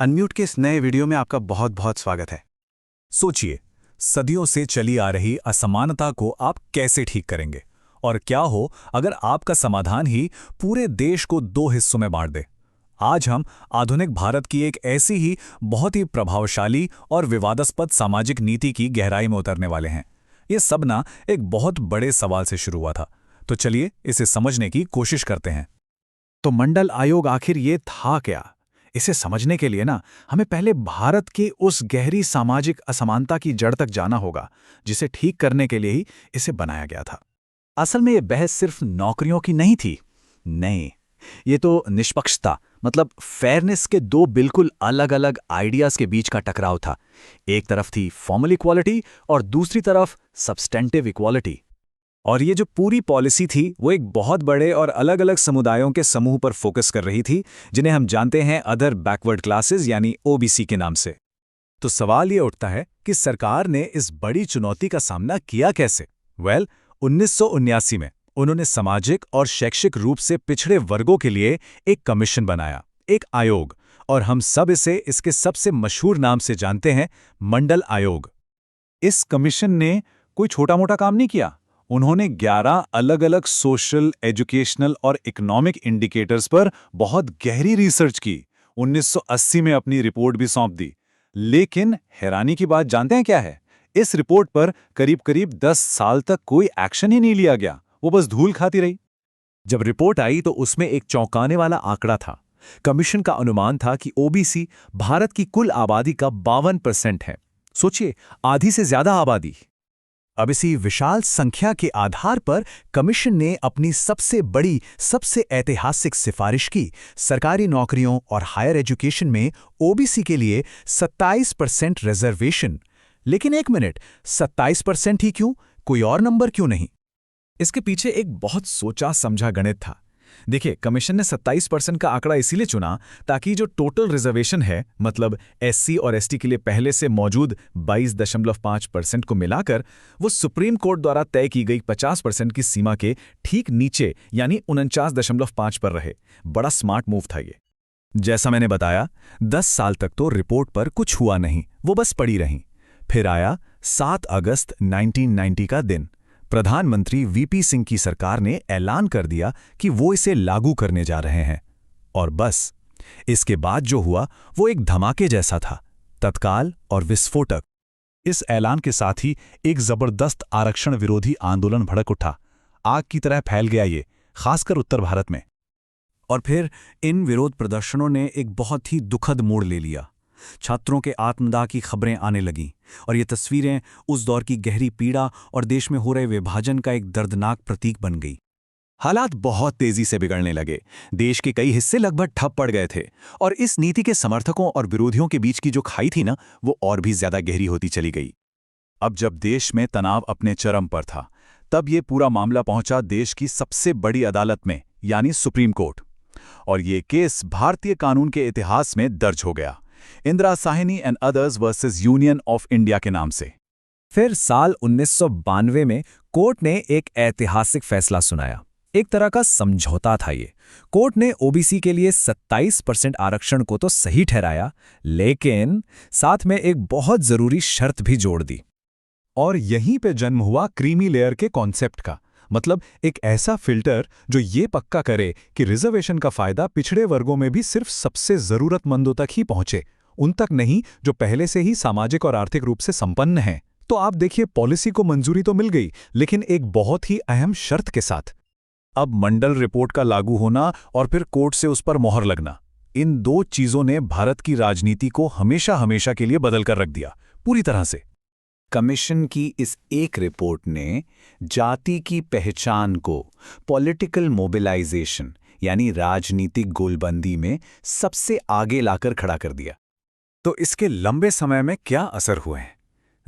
Unmute के इस नए वीडियो में आपका बहुत बहुत स्वागत है। सोचिए, सदियों से चली आ रही असमानता को आप कैसे ठीक करेंगे? और क्या हो अगर आपका समाधान ही पूरे देश को दो हिस्सों में बांट दे? आज हम आधुनिक भारत की एक ऐसी ही बहुत ही प्रभावशाली और विवादास्पद सामाजिक नीति की गहराई में उतरने वाले हैं। ये सब ना एक बहुत बड़े सवाल से शुरू हुआ था, तो चलिए इसे समझने की कोशिश करते हैं। तो मंडल आयोग आखिर ये था क्या? इसे समझने के लिए ना हमें पहले भारत की उस गहरी सामाजिक असमानता की जड़ तक जाना होगा, जिसे ठीक करने के लिए ही इसे बनाया गया था। असल में ये बहस सिर्फ नौकरियों की नहीं थी। नहीं, ये तो निष्पक्षता मतलब फेयरनेस के दो बिल्कुल अलग अलग आइडियाज के बीच का टकराव था। एक तरफ थी फॉर्मल इक्वालिटी और दूसरी तरफ सब्सटेंटिव इक्वालिटी। और ये जो पूरी पॉलिसी थी वो एक बहुत बड़े और अलग अलग समुदायों के समूह पर फोकस कर रही थी, जिन्हें हम जानते हैं अदर बैकवर्ड क्लासेस यानी ओबीसी के नाम से। तो सवाल ये उठता है कि सरकार ने इस बड़ी चुनौती का सामना किया कैसे? 1979 में उन्होंने सामाजिक और शैक्षिक रूप से पिछड़े वर्गों के लिए एक कमीशन बनाया, एक आयोग, और हम सब इसे इसके सबसे मशहूर नाम से जानते हैं, मंडल आयोग। इस कमीशन ने कोई छोटा मोटा काम नहीं किया। उन्होंने 11 अलग अलग सोशल, एजुकेशनल और इकोनॉमिक इंडिकेटर्स पर बहुत गहरी रिसर्च की। 1980 में अपनी रिपोर्ट भी सौंप दी। लेकिन हैरानी की बात जानते हैं क्या है? इस रिपोर्ट पर करीब करीब 10 साल तक कोई एक्शन ही नहीं लिया गया, वो बस धूल खाती रही। जब रिपोर्ट आई तो उसमें एक चौंकाने वाला आंकड़ा था। कमीशन का अनुमान था कि ओबीसी भारत की कुल आबादी का 52% है। सोचिए, आधी से ज्यादा आबादी। अब इसी विशाल संख्या के आधार पर कमीशन ने अपनी सबसे बड़ी, सबसे ऐतिहासिक सिफारिश की, सरकारी नौकरियों और हायर एजुकेशन में ओबीसी के लिए 27% रिजर्वेशन। लेकिन एक मिनट, 27% ही क्यों? कोई और नंबर क्यों नहीं? इसके पीछे एक बहुत सोचा समझा गणित था। देखिए, कमीशन ने 27% का आंकड़ा इसीलिए चुना ताकि जो टोटल रिजर्वेशन है, मतलब एससी और एसटी के लिए पहले से मौजूद 22.5% को मिलाकर वो सुप्रीम कोर्ट द्वारा तय की गई 50% की सीमा के ठीक नीचे यानी 49.5 पर रहे। बड़ा स्मार्ट मूव था ये। जैसा मैंने बताया, 10 साल तक तो रिपोर्ट पर कुछ हुआ नहीं, वो बस पड़ी रहीं। फिर आया 7 अगस्त 1990 का दिन। प्रधानमंत्री वीपी सिंह की सरकार ने ऐलान कर दिया कि वो इसे लागू करने जा रहे हैं। और बस, इसके बाद जो हुआ वो एक धमाके जैसा था, तत्काल और विस्फोटक। इस ऐलान के साथ ही एक जबरदस्त आरक्षण विरोधी आंदोलन भड़क उठा। आग की तरह फैल गया ये, खासकर उत्तर भारत में। और फिर इन विरोध प्रदर्शनों ने एक बहुत ही दुखद मोड़ ले लिया। छात्रों के आत्मदाह की खबरें आने लगीं और ये तस्वीरें उस दौर की गहरी पीड़ा और देश में हो रहे विभाजन का एक दर्दनाक प्रतीक बन गई। हालात बहुत तेजी से बिगड़ने लगे। देश के कई हिस्से लगभग ठप पड़ गए थे और इस नीति के समर्थकों और विरोधियों के बीच की जो खाई थी ना, वो और भी ज्यादा गहरी होती चली गई। अब जब देश में तनाव अपने चरम पर था, तब ये पूरा मामला पहुंचा देश की सबसे बड़ी अदालत में, यानी सुप्रीम कोर्ट। और ये केस भारतीय कानून के इतिहास में दर्ज हो गया, Indira Sahni and others versus union of India के नाम से। फिर साल 1992 में कोर्ट ने एक ऐतिहासिक फैसला सुनाया। एक तरह का समझौता था ये। कोर्ट ने ओबीसी के लिए 27% आरक्षण को तो सही ठहराया, लेकिन साथ में एक बहुत जरूरी शर्त भी जोड़ दी। और यहीं पे जन्म हुआ क्रीमी लेयर के कॉन्सेप्ट का। मतलब एक ऐसा फिल्टर जो ये पक्का करे कि रिजर्वेशन का फायदा पिछड़े वर्गों में भी सिर्फ सबसे जरूरतमंदों तक ही पहुंचे, उन तक नहीं जो पहले से ही सामाजिक और आर्थिक रूप से संपन्न हैं। तो आप देखिए, पॉलिसी को मंजूरी तो मिल गई, लेकिन एक बहुत ही अहम शर्त के साथ। अब मंडल रिपोर्ट का लागू होना और फिर कोर्ट से उस पर मोहर लगना, इन दो चीजों ने भारत की राजनीति को हमेशा हमेशा के लिए बदल कर रख दिया, पूरी तरह से। कमीशन की इस एक रिपोर्ट ने जाति की पहचान को पॉलिटिकल मोबिलाइजेशन यानी राजनीतिक गोलबंदी में सबसे आगे लाकर खड़ा कर दिया। तो इसके लंबे समय में क्या असर हुए हैं?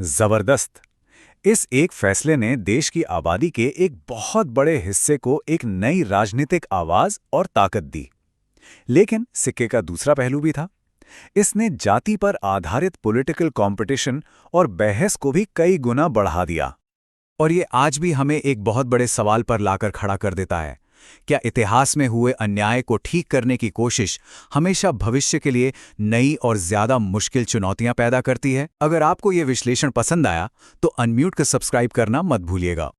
जबरदस्त। इस एक फैसले ने देश की आबादी के एक बहुत बड़े हिस्से को एक नई राजनीतिक आवाज और ताकत दी। लेकिन सिक्के का दूसरा पहलू भी था। इसने जाति पर आधारित पॉलिटिकल कंपटीशन और बहस को भी कई गुना बढ़ा दिया। और ये आज भी हमें एक बहुत बड़े सवाल पर लाकर खड़ा कर देता है। क्या इतिहास में हुए अन्याय को ठीक करने की कोशिश हमेशा भविष्य के लिए नई और ज्यादा मुश्किल चुनौतियां पैदा करती है? अगर आपको ये विश्लेषण पसंद आया तो अनम्यूट का सब्सक्राइब करना मत भूलिएगा।